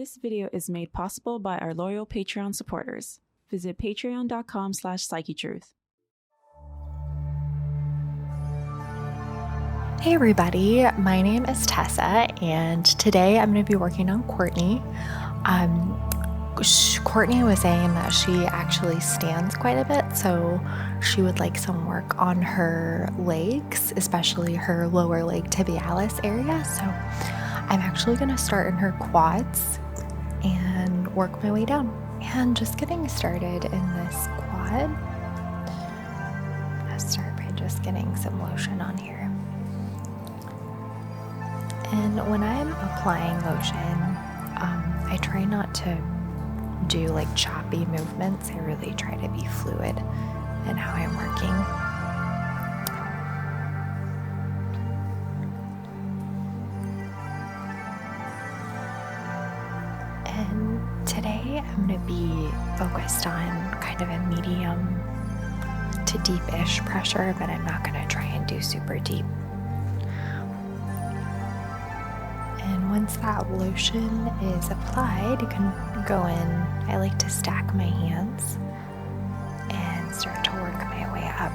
This video is made possible by our loyal Patreon supporters. Visit patreon.com/Psychetruth. Hey everybody, my name is Tessa, and today I'm going to be working on Courtney. Courtney was saying that she actually stands quite a bit, so she would like some work on her legs, especially her lower leg tibialis area. So I'm actually going to start in her quads and work my way down. And just getting started in this quad, I'll start by just getting some lotion on here. And when I'm applying lotion, I try not to do like choppy movements. I really try to be fluid in how I'm working. And today I'm going to be focused on kind of a medium to deep-ish pressure, but I'm not going to try and do super deep. Once that lotion is applied, you can go in. I like to stack my hands and start to work my way up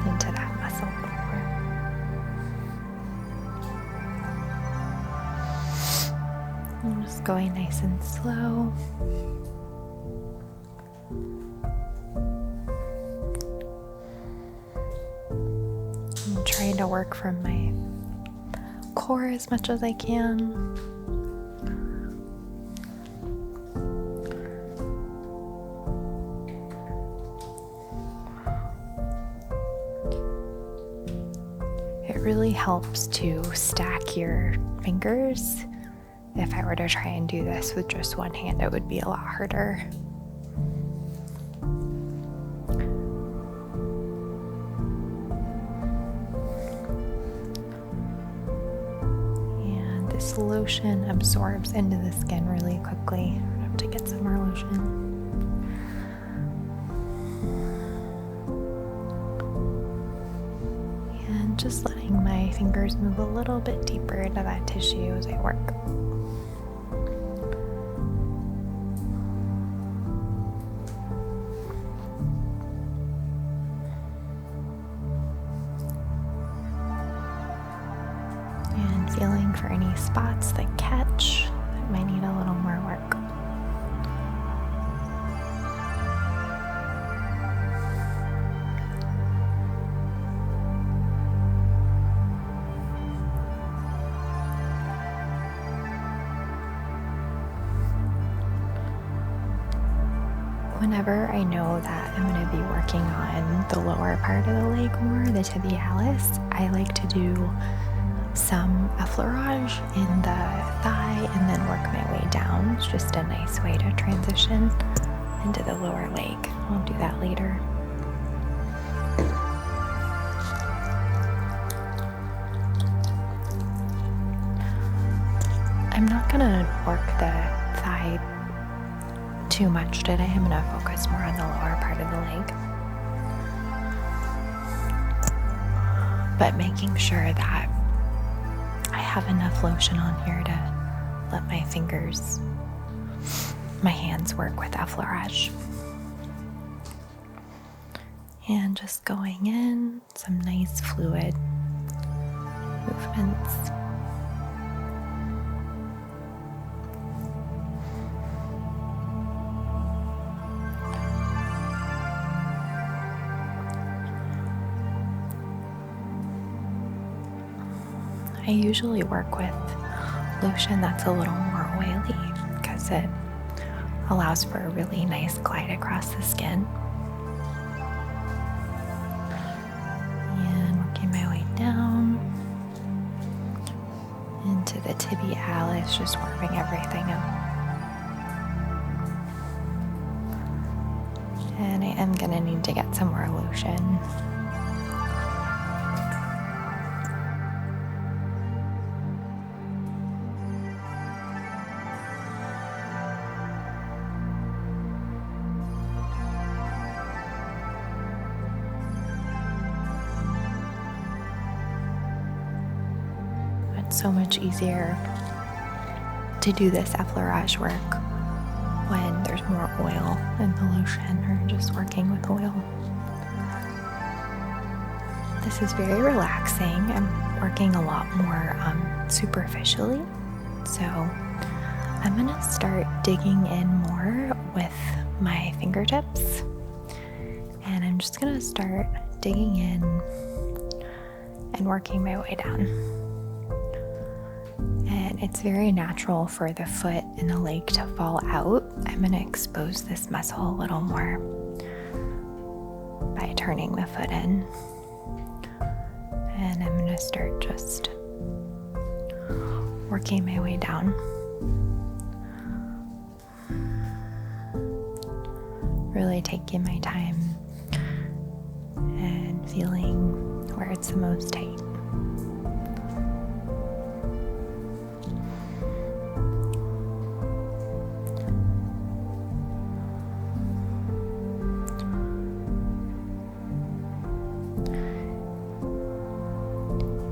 into that muscle core. I'm just going nice and slow. I'm trying to work from my core as much as I can. It really helps to stack your fingers. If I were to try and do this with just one hand, it would be a lot harder. This lotion absorbs into the skin really quickly. I have to get some more lotion. And just letting my fingers move a little bit deeper into that tissue as I work. Feeling for any spots that catch that might need a little more work. Whenever I know that I'm going to be working on the lower part of the leg more, the tibialis, I like to do some effleurage in the thigh and then work my way down. It's just a nice way to transition into the lower leg. I'll do that later. I'm not gonna work the thigh too much today. I'm gonna focus more on the lower part of the leg. But making sure that I have enough lotion on here to let my hands work with effleurage. And just going in, some nice fluid movements. I usually work with lotion that's a little more oily because it allows for a really nice glide across the skin. And working my way down into the tibialis, just warming everything up. And I am going to need to get some more lotion. So much easier to do this effleurage work when there's more oil in the lotion or just working with oil. This is very relaxing. I'm working a lot more superficially, so I'm gonna start digging in more with my fingertips, and I'm just gonna start digging in and working my way down. And it's very natural for the foot and the leg to fall out. I'm going to expose this muscle a little more by turning the foot in. And I'm going to start just working my way down. Really taking my time and feeling where it's the most tight.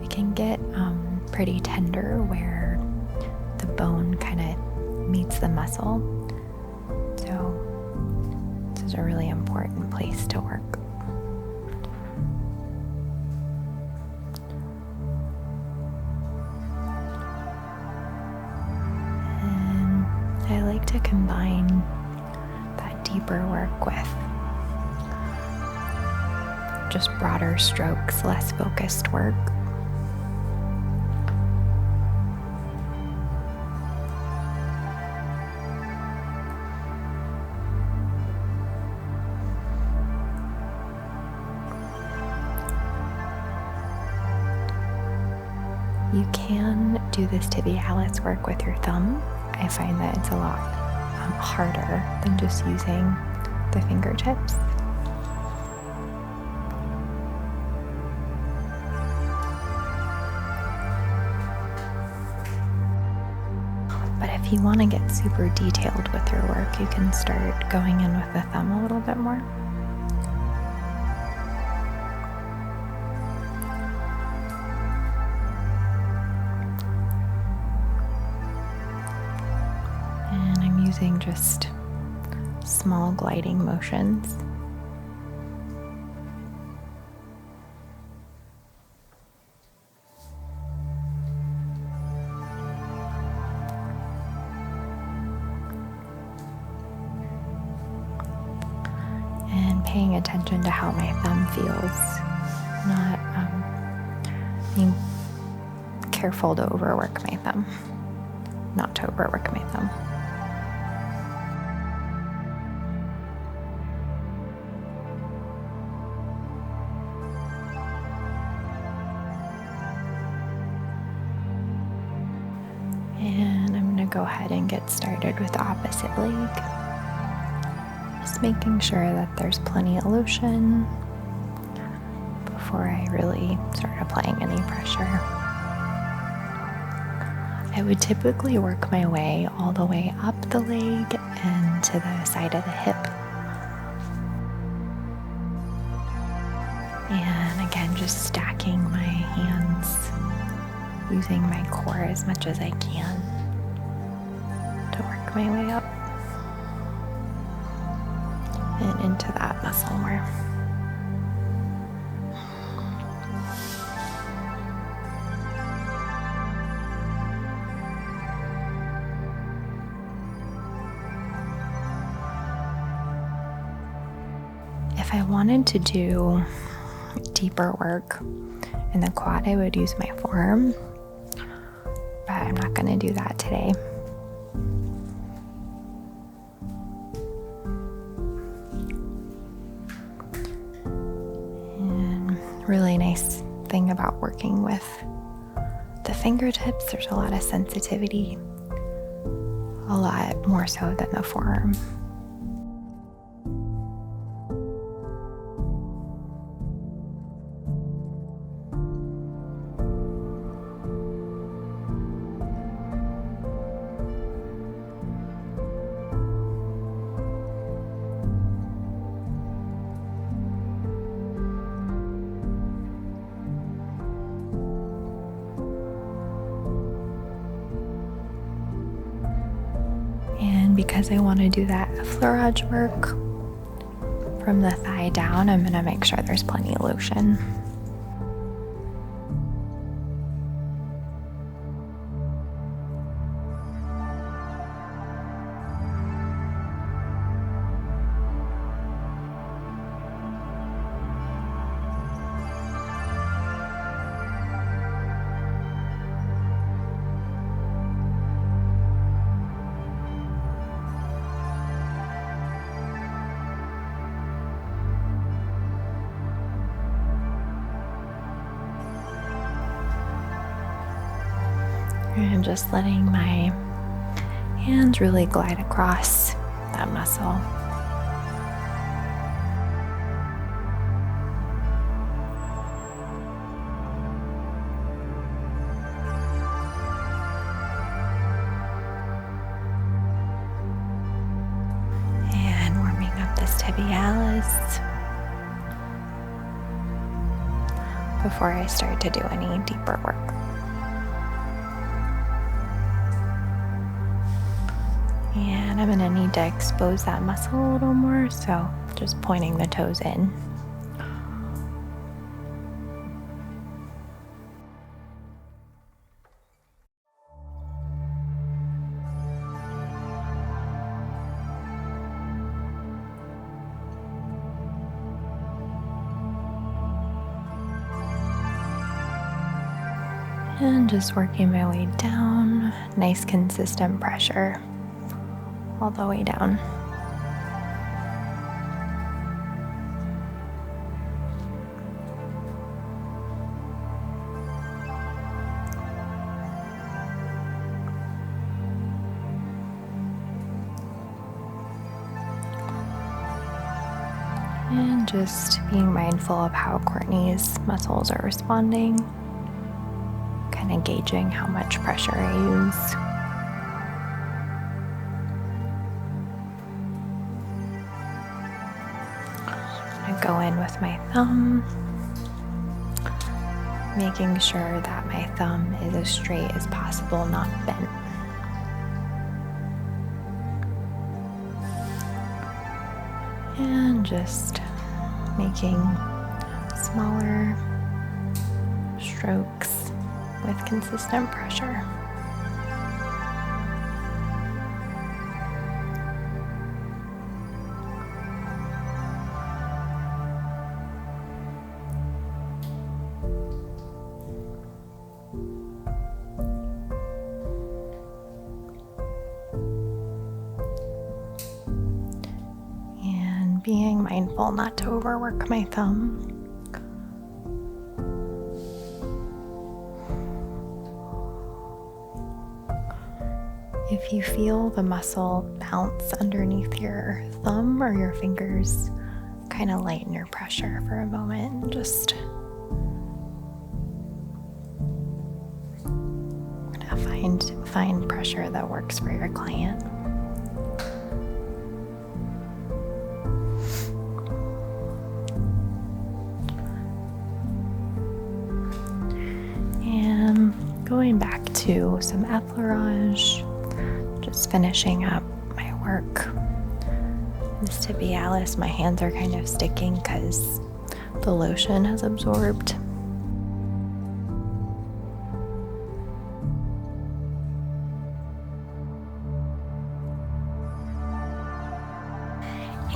It can get pretty tender where the bone kind of meets the muscle. So this is a really important place to work. I like to combine that deeper work with just broader strokes, less focused work. You can do this tibialis work with your thumb. I find that it's a lot harder than just using the fingertips. But if you want to get super detailed with your work, you can start going in with the thumb a little bit more. Using just small gliding motions. And paying attention to how my thumb feels, not being careful to overwork my thumb, not to overwork my thumb. Go ahead and get started with the opposite leg. Just making sure that there's plenty of lotion before I really start applying any pressure. I would typically work my way all the way up the leg and to the side of the hip. And again, just stacking my hands, using my core as much as I can to work my way up and into that muscle more. If I wanted to do deeper work in the quad, I would use my forearm, but I'm not going to do that today. Really nice thing about working with the fingertips, there's a lot of sensitivity, a lot more so than the forearm. because I want to do that effleurage work from the thigh down, I'm going to make sure there's plenty of lotion. And just letting my hands really glide across that muscle. And warming up this tibialis before I start to do any deeper work. And I'm going to need to expose that muscle a little more, so just pointing the toes in. And just working my way down, nice consistent pressure all the way down. And just being mindful of how Courtney's muscles are responding, kind of gauging how much pressure I use. Go in with my thumb, making sure that my thumb is as straight as possible, not bent. And just making smaller strokes with consistent pressure. Being mindful not to overwork my thumb. If you feel the muscle bounce underneath your thumb or your fingers, kind of lighten your pressure for a moment and just find pressure that works for your client. Going back to some effleurage, just finishing up my work. This tibialis, my hands are kind of sticking because the lotion has absorbed.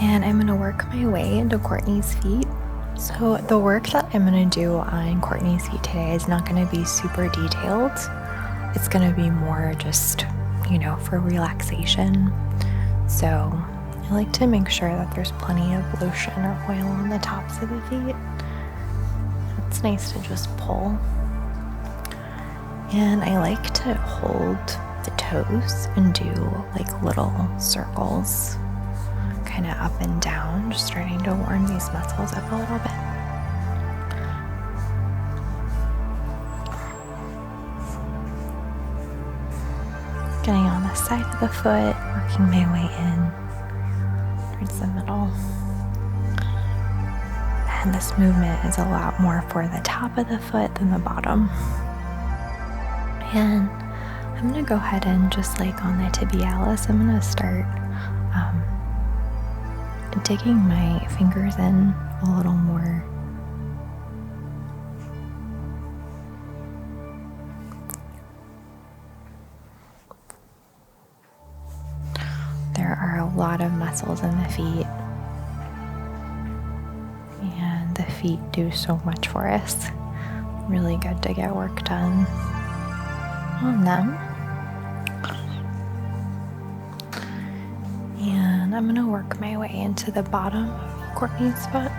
And I'm going to work my way into Courtney's feet. So the work that I'm going to do on Courtney's feet today is not going to be super detailed. It's going to be more just, for relaxation. So I like to make sure that there's plenty of lotion or oil on the tops of the feet. It's nice to just pull. And I like to hold the toes and do like little circles, kind of up and down, just starting to warm these muscles up a little bit. Getting on the side of the foot, working my way in towards the middle. And this movement is a lot more for the top of the foot than the bottom. And I'm I'm going to go ahead and just like on the tibialis, I'm going to start digging my fingers in a little more. There are a lot of muscles in the feet, and the feet do so much for us. Really good to get work done on them. And I'm going to work my way into the bottom of Courtney's foot.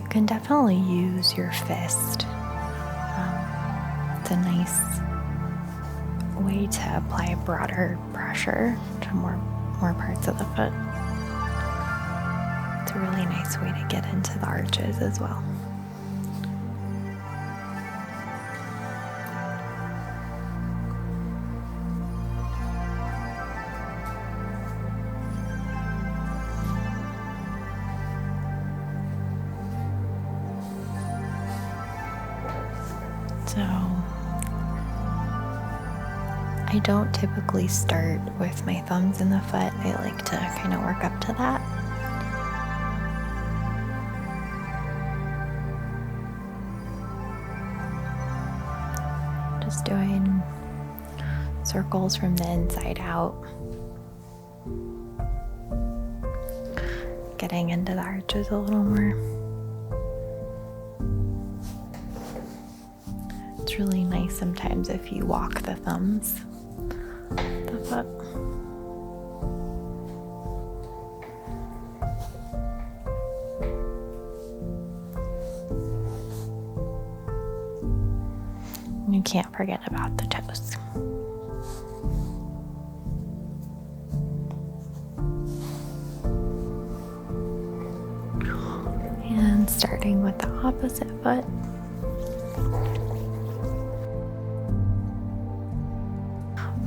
You can definitely use your fist. It's a nice way to apply broader pressure to more parts of the foot. It's a really nice way to get into the arches as well. So I don't typically start with my thumbs in the foot. I like to kind of work up to that. Just doing circles from the inside out. Getting into the arches a little more. It's really nice sometimes if you walk the thumbs, the foot. You can't forget about the toes. And starting with the opposite foot.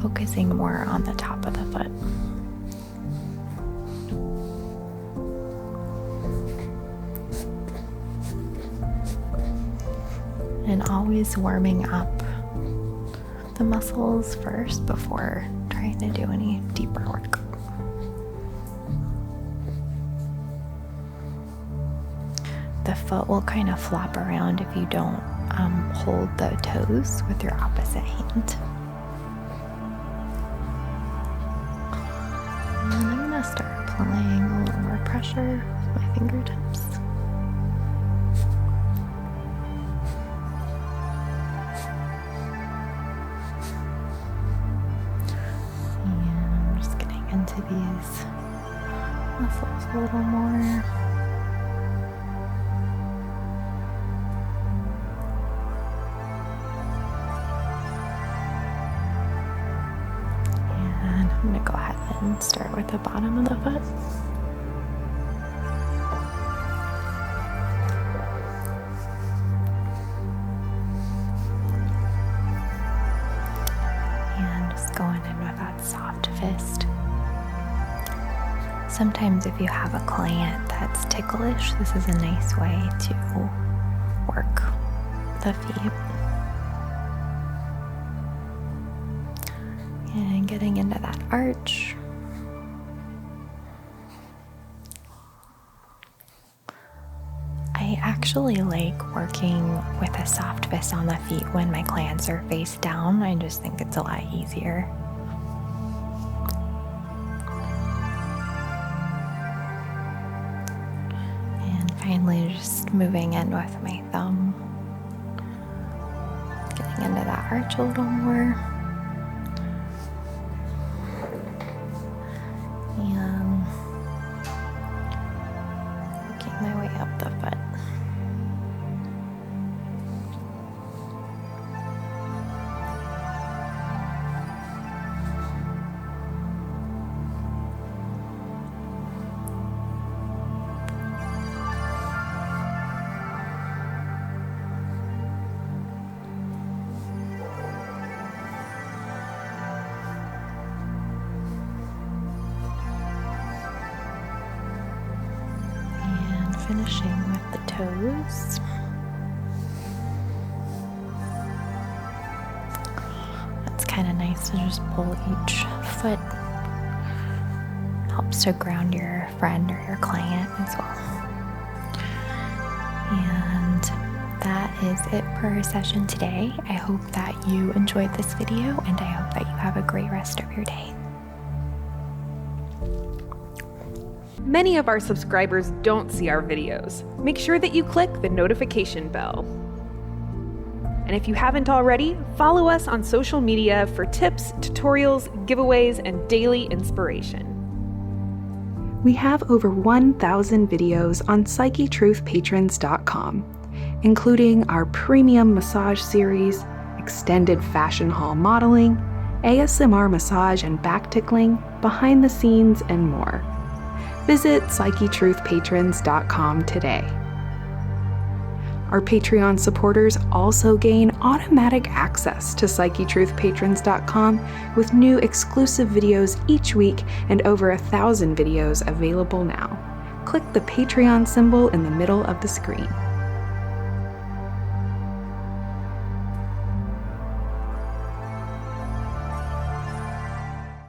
Focusing more on the top of the foot. And always warming up the muscles first before trying to do any deeper work. The foot will kind of flop around if you don't hold the toes with your opposite hand. And then I'm going to start applying a little more pressure with my fingertips. Into these muscles a little more. And I'm going to go ahead and start with the bottom of the foot. And just going in with that soft fist. Sometimes if you have a client that's ticklish, this is a nice way to work the feet. And getting into that arch. I actually like working with a soft fist on the feet when my clients are face down. I just think it's a lot easier. Finally, just moving in with my thumb, getting into that arch a little more, and working my way up the foot. finishing with the toes. It's kind of nice to just pull each foot. Helps to ground your friend or your client as well. And that is it for our session today. I hope that you enjoyed this video, and I hope that you have a great rest of your day. Many of our subscribers don't see our videos. Make sure that you click the notification bell. And if you haven't already, follow us on social media for tips, tutorials, giveaways, and daily inspiration. We have over 1,000 videos on Psychetruthpatrons.com, including our premium massage series, extended fashion haul modeling, ASMR massage and back tickling, behind the scenes, and more. Visit Psychetruthpatrons.com today. Our Patreon supporters also gain automatic access to Psychetruthpatrons.com with new exclusive videos each week and over 1,000 videos available now. Click the Patreon symbol in the middle of the screen.